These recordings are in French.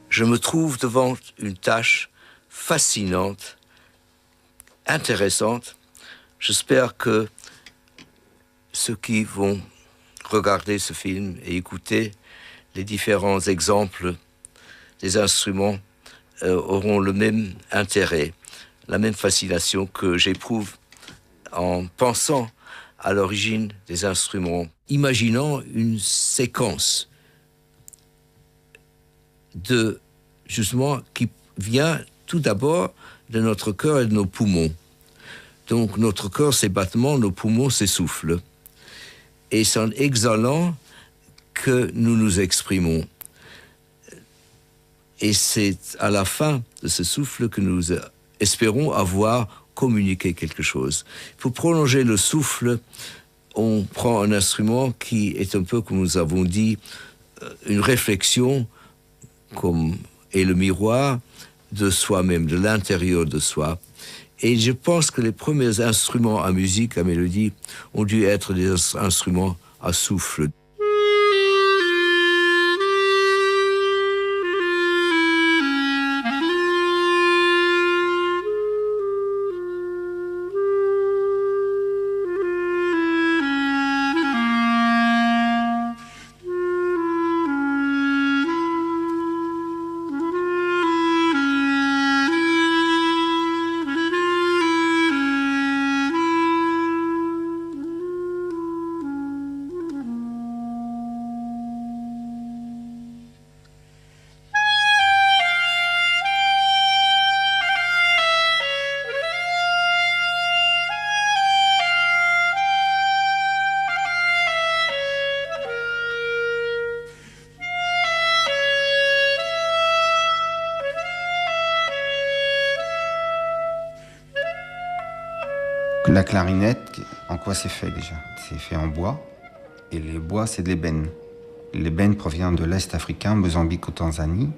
je me trouve devant une tâche fascinante, intéressante. J'espère que ceux qui vont regarder ce film et écouter les différents exemples des instruments auront le même intérêt, la même fascination que j'éprouve en pensant à l'origine des instruments. Imaginons une séquence justement qui vient tout d'abord de notre cœur et de nos poumons. Donc notre cœur, ses battements, nos poumons, ses souffles. Et c'est en exhalant que nous nous exprimons. Et c'est à la fin de ce souffle que nous espérons avoir communiqué quelque chose. Pour prolonger le souffle, on prend un instrument qui est un peu, comme nous avons dit, une réflexion, comme est le miroir de soi-même, de l'intérieur de soi. Et je pense que les premiers instruments à musique, à mélodie, ont dû être des instruments à souffle. La clarinette, en quoi c'est fait déjà? C'est fait en bois, et les bois, c'est de l'ébène. L'ébène provient de l'Est africain, Mozambique ou Tanzanie,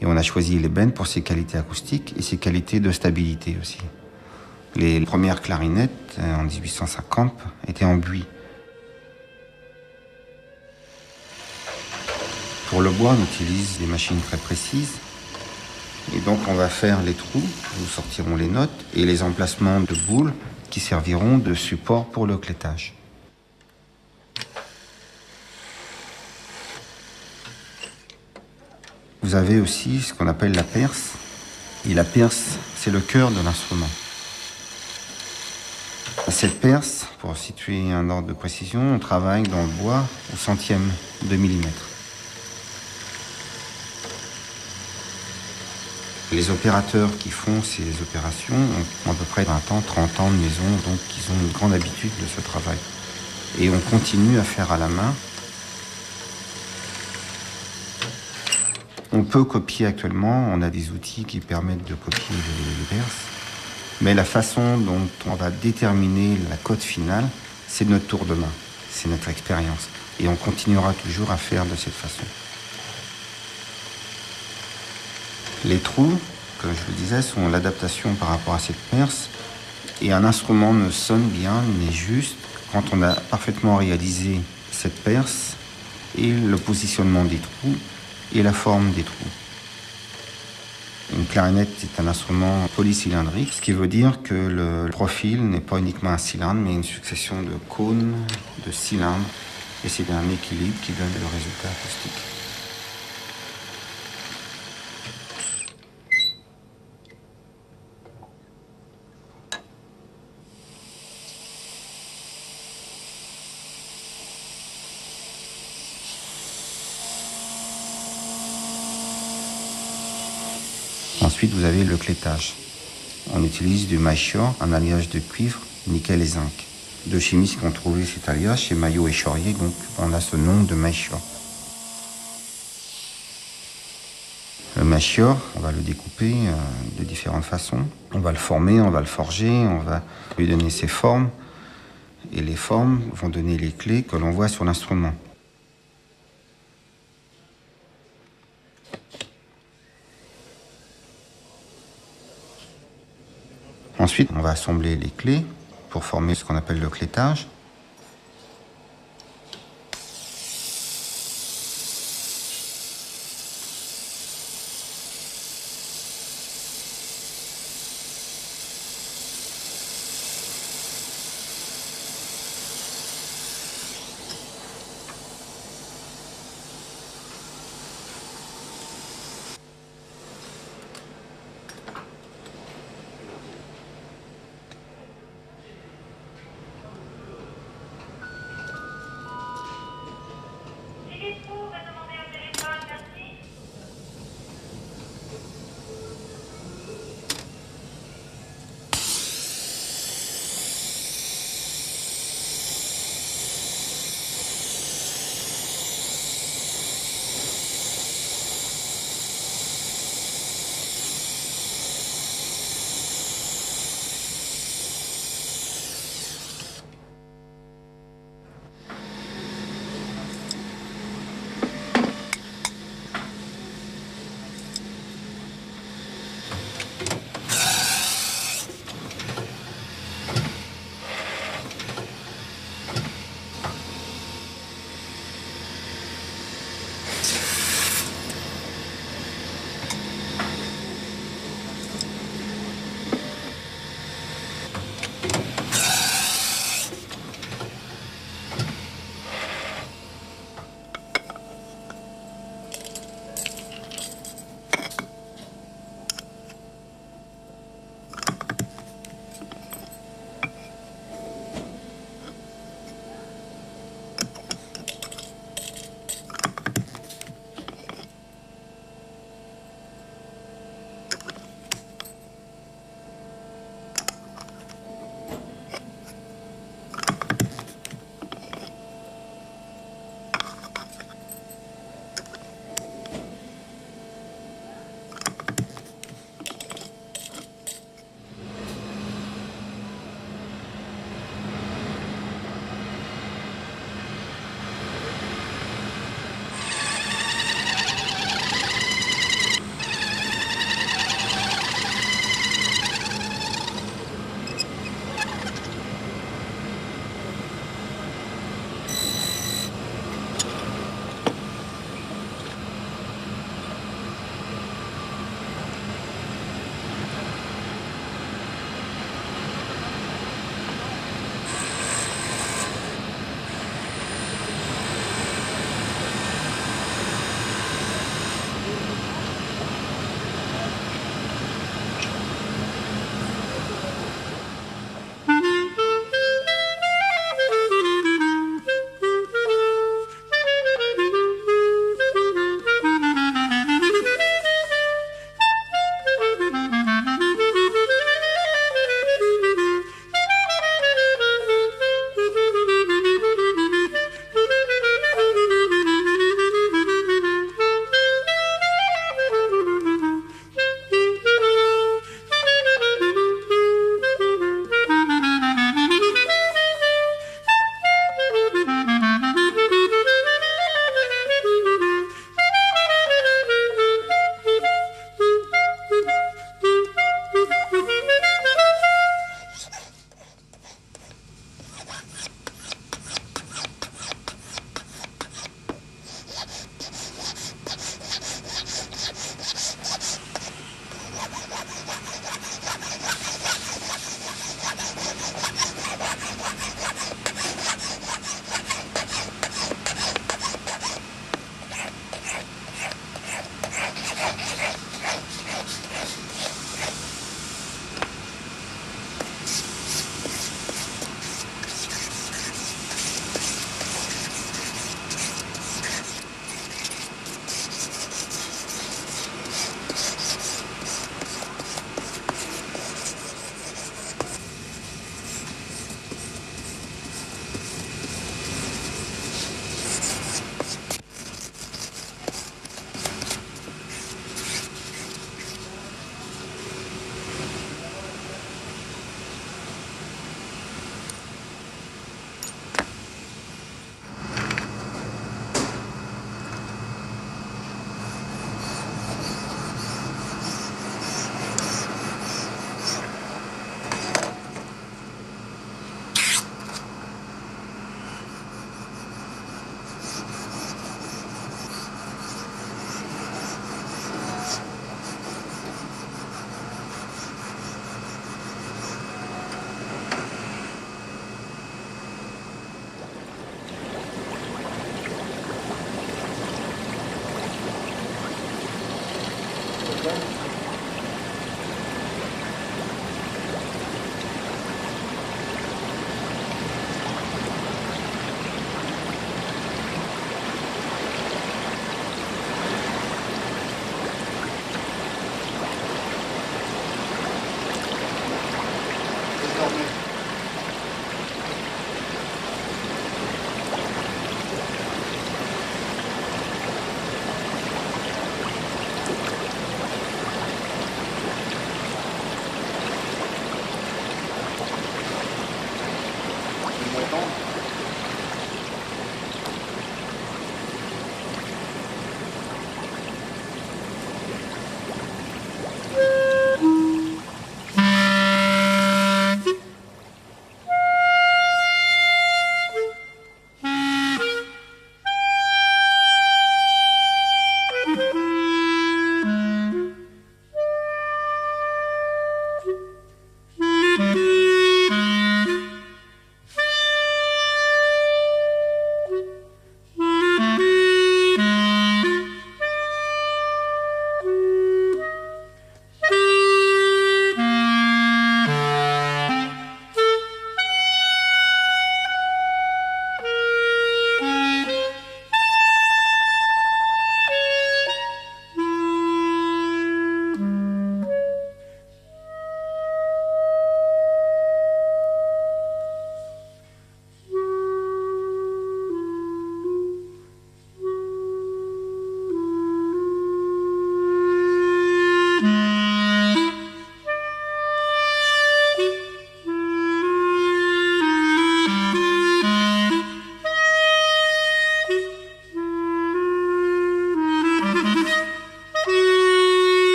et on a choisi l'ébène pour ses qualités acoustiques et ses qualités de stabilité aussi. Les premières clarinettes, en 1850, étaient en buis. Pour le bois, on utilise des machines très précises, et donc on va faire les trous, nous sortirons les notes, et les emplacements de boules, qui serviront de support pour le clétage. Vous avez aussi ce qu'on appelle la perce. Et la perce, c'est le cœur de l'instrument. Cette perce, pour situer un ordre de précision, on travaille dans le bois au centième de millimètre. Les opérateurs qui font ces opérations ont à peu près 20 ans, 30 ans de maison, donc ils ont une grande habitude de ce travail. Et on continue à faire à la main. On peut copier actuellement, on a des outils qui permettent de copier les perces, mais la façon dont on va déterminer la cote finale, c'est notre tour de main, c'est notre expérience. Et on continuera toujours à faire de cette façon. Les trous, comme je le disais, sont l'adaptation par rapport à cette perce. Et un instrument ne sonne bien, n'est juste, quand on a parfaitement réalisé cette perce et le positionnement des trous et la forme des trous. Une clarinette est un instrument polycylindrique, ce qui veut dire que le profil n'est pas uniquement un cylindre, mais une succession de cônes, de cylindres. Et c'est un équilibre qui donne le résultat acoustique. Ensuite, vous avez le clétage. On utilise du maillechort, un alliage de cuivre, nickel et zinc. Deux chimistes qui ont trouvé cet alliage, c'est Maillot et Chaurier, donc on a ce nom de maillechort. Le maillechort, on va le découper de différentes façons. On va le former, on va le forger, on va lui donner ses formes. Et les formes vont donner les clés que l'on voit sur l'instrument. Ensuite, on va assembler les clés pour former ce qu'on appelle le clétage.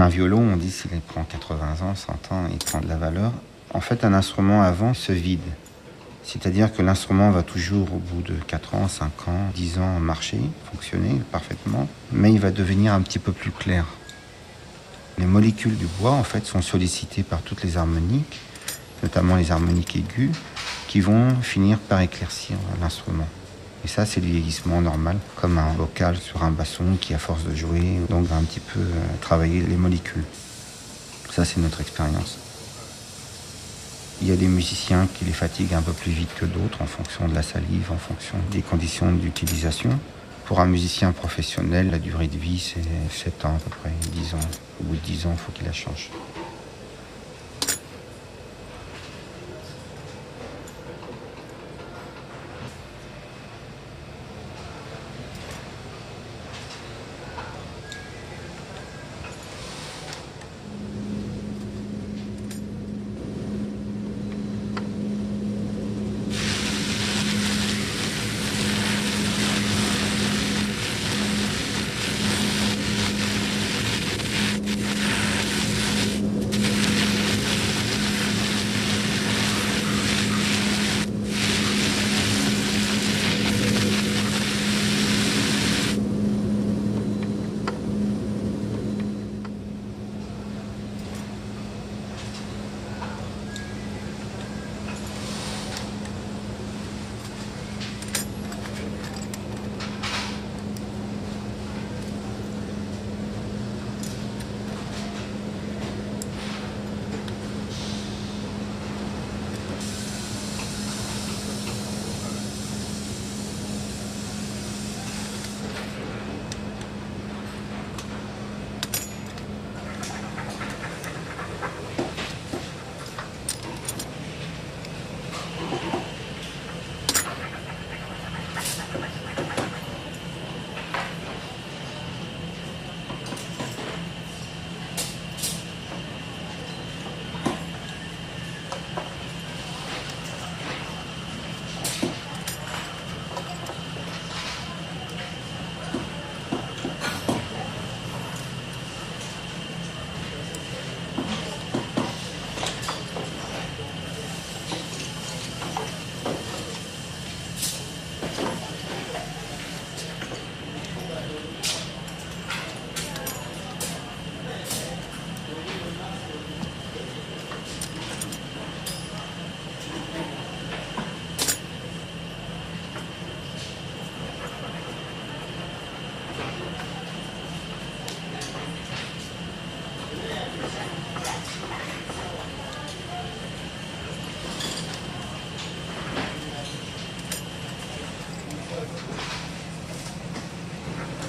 Un violon, on dit s'il prend 80 ans, 100 ans, il prend de la valeur. En fait, un instrument avant se vide. C'est-à-dire que l'instrument va toujours, au bout de 4 ans, 5 ans, 10 ans, marcher, fonctionner parfaitement, mais il va devenir un petit peu plus clair. Les molécules du bois, en fait, sont sollicitées par toutes les harmoniques, notamment les harmoniques aiguës, qui vont finir par éclaircir l'instrument. Et ça, c'est le vieillissement normal, comme un vocal sur un basson qui, à force de jouer, donc va un petit peu travailler les molécules. Ça, c'est notre expérience. Il y a des musiciens qui les fatiguent un peu plus vite que d'autres en fonction de la salive, en fonction des conditions d'utilisation. Pour un musicien professionnel, la durée de vie, c'est 7 ans à peu près, 10 ans. Au bout de 10 ans, il faut qu'il la change.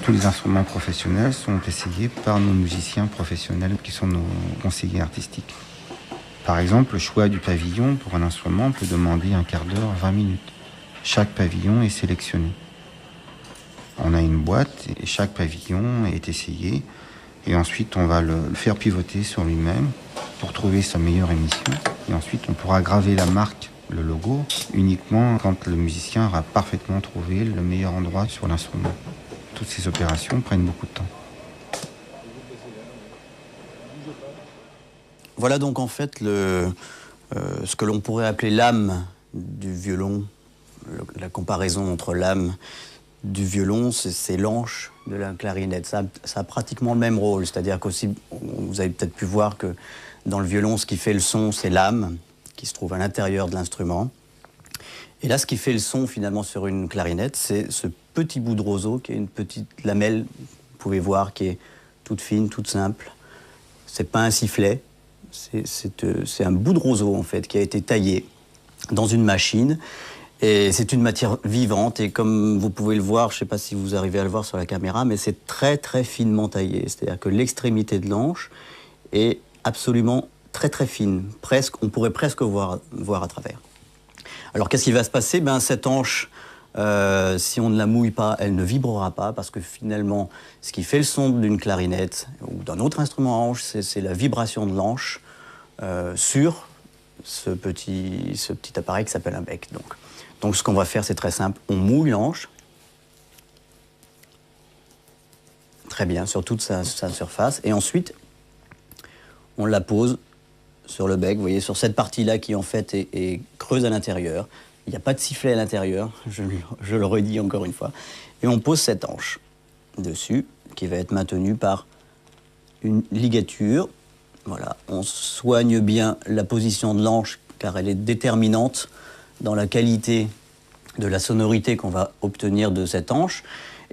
Tous les instruments professionnels sont essayés par nos musiciens professionnels qui sont nos conseillers artistiques. Par exemple, le choix du pavillon pour un instrument peut demander un quart d'heure, 20 minutes. Chaque pavillon est sélectionné. On a une boîte et chaque pavillon est essayé. Et ensuite, on va le faire pivoter sur lui-même pour trouver sa meilleure émission. Et ensuite, on pourra graver la marque, le logo, uniquement quand le musicien aura parfaitement trouvé le meilleur endroit sur l'instrument. Toutes ces opérations prennent beaucoup de temps. Voilà donc en fait ce que l'on pourrait appeler l'âme du violon. La comparaison entre l'âme du violon, c'est l'anche de la clarinette. Ça a pratiquement le même rôle, c'est-à-dire qu'aussi, vous avez peut-être pu voir que dans le violon, ce qui fait le son, c'est l'âme qui se trouve à l'intérieur de l'instrument. Et là, ce qui fait le son finalement sur une clarinette, c'est ce petit bout de roseau qui est une petite lamelle, vous pouvez voir, qui est toute fine, toute simple. C'est pas un sifflet, c'est un bout de roseau en fait qui a été taillé dans une machine. Et c'est une matière vivante et comme vous pouvez le voir, je ne sais pas si vous arrivez à le voir sur la caméra, mais c'est très très finement taillé. C'est-à-dire que l'extrémité de l'anche est absolument très très fine. On pourrait presque voir à travers. Alors qu'est-ce qui va se passer? Cette anche, si on ne la mouille pas, elle ne vibrera pas parce que finalement, ce qui fait le son d'une clarinette ou d'un autre instrument à anche, c'est la vibration de l'anche sur ce petit appareil qui s'appelle un bec. Donc ce qu'on va faire, c'est très simple. On mouille l'anche, très bien, sur toute sa surface. Et ensuite, on la pose sur le bec, vous voyez, sur cette partie-là qui en fait est creuse à l'intérieur. Il n'y a pas de sifflet à l'intérieur, je le redis encore une fois. Et on pose cette anche dessus, qui va être maintenue par une ligature. Voilà, on soigne bien la position de l'anche, car elle est déterminante dans la qualité de la sonorité qu'on va obtenir de cette anche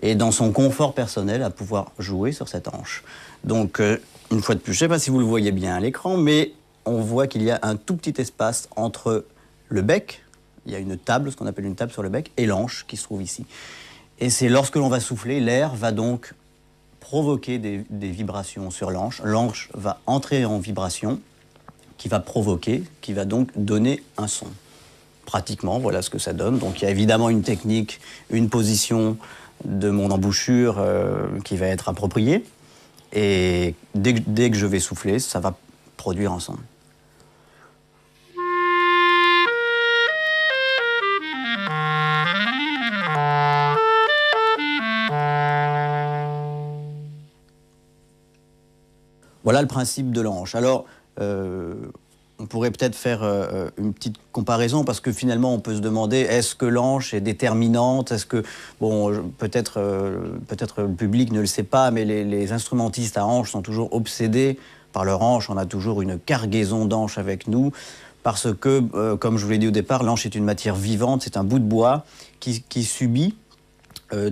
et dans son confort personnel à pouvoir jouer sur cette anche. Donc, une fois de plus, je ne sais pas si vous le voyez bien à l'écran, mais on voit qu'il y a un tout petit espace entre le bec, il y a une table, ce qu'on appelle une table sur le bec, et l'anche qui se trouve ici. Et c'est lorsque l'on va souffler, l'air va donc provoquer des vibrations sur l'anche. L'anche va entrer en vibration, qui va provoquer, qui va donc donner un son. Pratiquement, voilà ce que ça donne. Donc il y a évidemment une technique, une position de mon embouchure qui va être appropriée. Et dès que je vais souffler, ça va produire un son. Voilà le principe de l'anche. Alors, on pourrait peut-être faire une petite comparaison parce que finalement, on peut se demander est-ce que l'anche est déterminante? Est-ce que, bon, peut-être le public ne le sait pas, mais les instrumentistes à anche sont toujours obsédés par leur anche. On a toujours une cargaison d'anches avec nous parce que, comme je vous l'ai dit au départ, l'anche est une matière vivante, c'est un bout de bois qui subit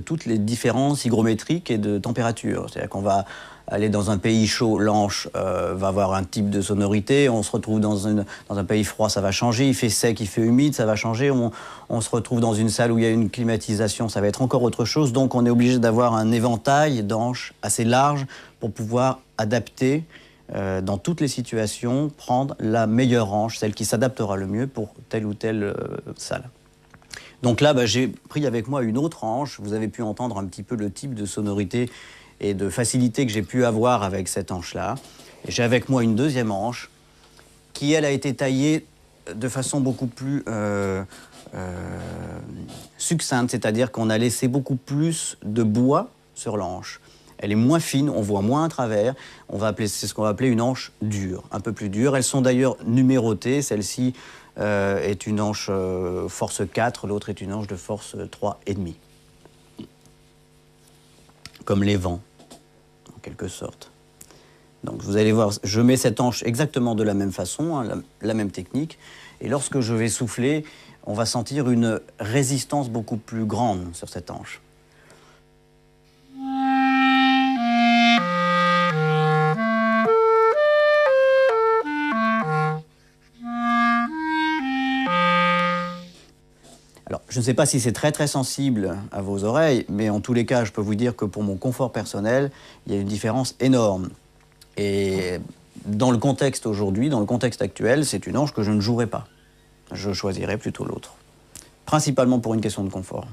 toutes les différences hygrométriques et de température. C'est-à-dire qu'on va aller dans un pays chaud, l'anche va avoir un type de sonorité. On se retrouve dans un pays froid, ça va changer. Il fait sec, il fait humide, ça va changer. On se retrouve dans une salle où il y a une climatisation, ça va être encore autre chose. Donc on est obligé d'avoir un éventail d'anches assez large pour pouvoir adapter dans toutes les situations, prendre la meilleure anche, celle qui s'adaptera le mieux pour telle ou telle salle. Donc là, j'ai pris avec moi une autre anche. Vous avez pu entendre un petit peu le type de sonorité et de facilité que j'ai pu avoir avec cette anche-là. Et j'ai avec moi une deuxième anche qui, elle, a été taillée de façon beaucoup plus succincte, c'est-à-dire qu'on a laissé beaucoup plus de bois sur l'anche. Elle est moins fine, on voit moins à travers. C'est ce qu'on va appeler une anche dure, un peu plus dure. Elles sont d'ailleurs numérotées. Celle-ci est une anche force 4, l'autre est une anche de force 3,5. Comme les vents, en quelque sorte. Donc vous allez voir, je mets cette anche exactement de la même façon, hein, la même technique, et lorsque je vais souffler, on va sentir une résistance beaucoup plus grande sur cette anche. Alors, je ne sais pas si c'est très sensible à vos oreilles, mais en tous les cas, je peux vous dire que pour mon confort personnel, il y a une différence énorme. Et dans le contexte aujourd'hui, dans le contexte actuel, c'est une anche que je ne jouerai pas. Je choisirai plutôt l'autre. Principalement pour une question de confort.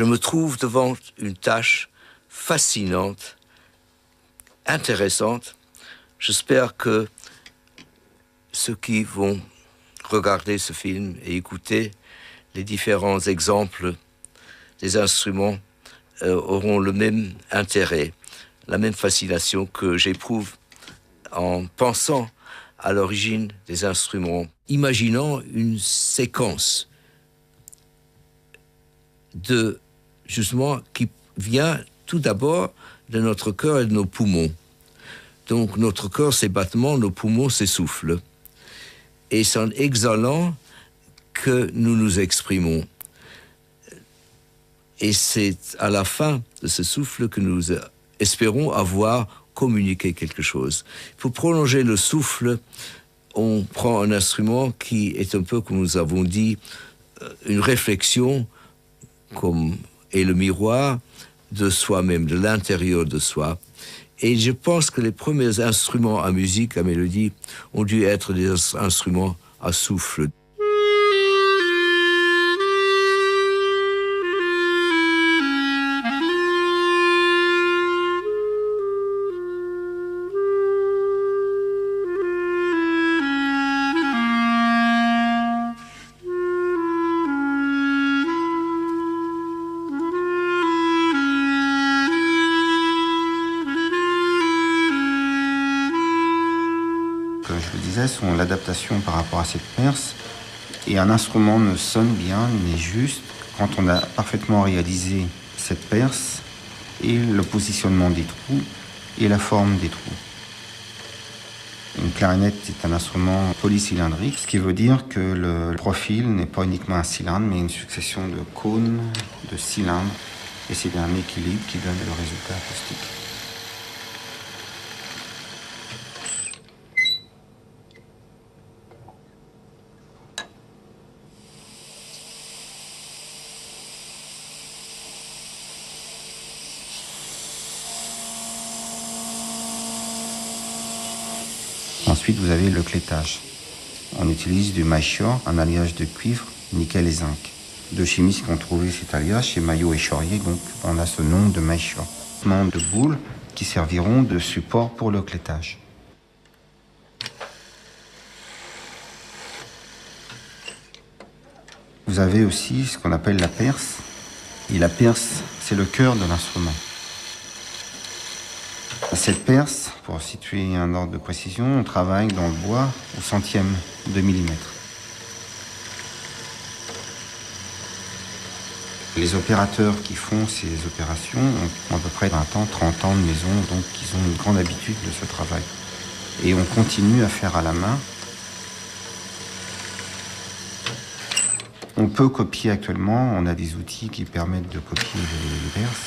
Je me trouve devant une tâche fascinante, intéressante. J'espère que ceux qui vont regarder ce film et écouter les différents exemples des instruments auront le même intérêt, la même fascination que j'éprouve en pensant à l'origine des instruments. Imaginons une séquence justement qui vient tout d'abord de notre cœur et de nos poumons. Donc notre cœur, ses battements, nos poumons, ses souffles. Et c'est en exhalant que nous nous exprimons. Et c'est à la fin de ce souffle que nous espérons avoir communiqué quelque chose. Pour prolonger le souffle, on prend un instrument qui est un peu, comme nous avons dit, une réflexion, comme est le miroir de soi-même, de l'intérieur de soi. Et je pense que les premiers instruments à musique, à mélodie, ont dû être des instruments à souffle. Je le disais, sont l'adaptation par rapport à cette perce. Et un instrument ne sonne bien, n'est juste, quand on a parfaitement réalisé cette perce et le positionnement des trous et la forme des trous. Une clarinette est un instrument polycylindrique, ce qui veut dire que le profil n'est pas uniquement un cylindre, mais une succession de cônes, de cylindres. Et c'est un équilibre qui donne le résultat acoustique. Ensuite, vous avez le clétage. On utilise du maillechort, un alliage de cuivre, nickel et zinc. Deux chimistes qui ont trouvé cet alliage chez Maillot et Chaurier, donc on a ce nom de maillechort. De boules qui serviront de support pour le clétage. Vous avez aussi ce qu'on appelle la perce. Et la perce, c'est le cœur de l'instrument. Cette perce, pour situer un ordre de précision, on travaille dans le bois au centième de millimètre. Les opérateurs qui font ces opérations ont à peu près 20 ans, 30 ans de maison, donc ils ont une grande habitude de ce travail. Et on continue à faire à la main. On peut copier actuellement, on a des outils qui permettent de copier les perces.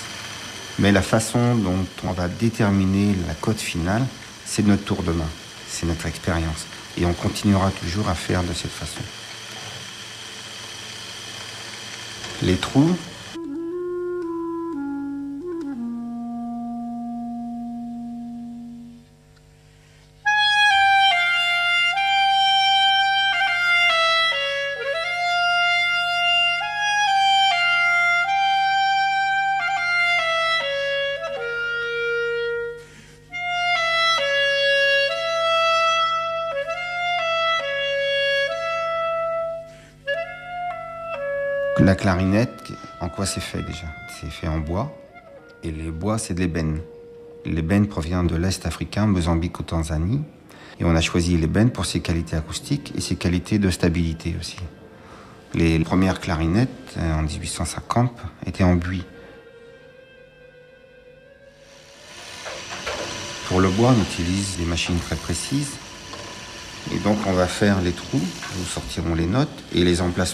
Mais la façon dont on va déterminer la cote finale, c'est notre tour de main, c'est notre expérience. Et on continuera toujours à faire de cette façon. Les trous, la clarinette, en quoi c'est fait déjà? C'est fait en bois, et les bois, c'est de l'ébène. L'ébène provient de l'Est africain, Mozambique ou Tanzanie, et on a choisi l'ébène pour ses qualités acoustiques et ses qualités de stabilité aussi. Les premières clarinettes, en 1850, étaient en buis. Pour le bois, on utilise des machines très précises, et donc on va faire les trous, nous sortirons les notes, et les emplacements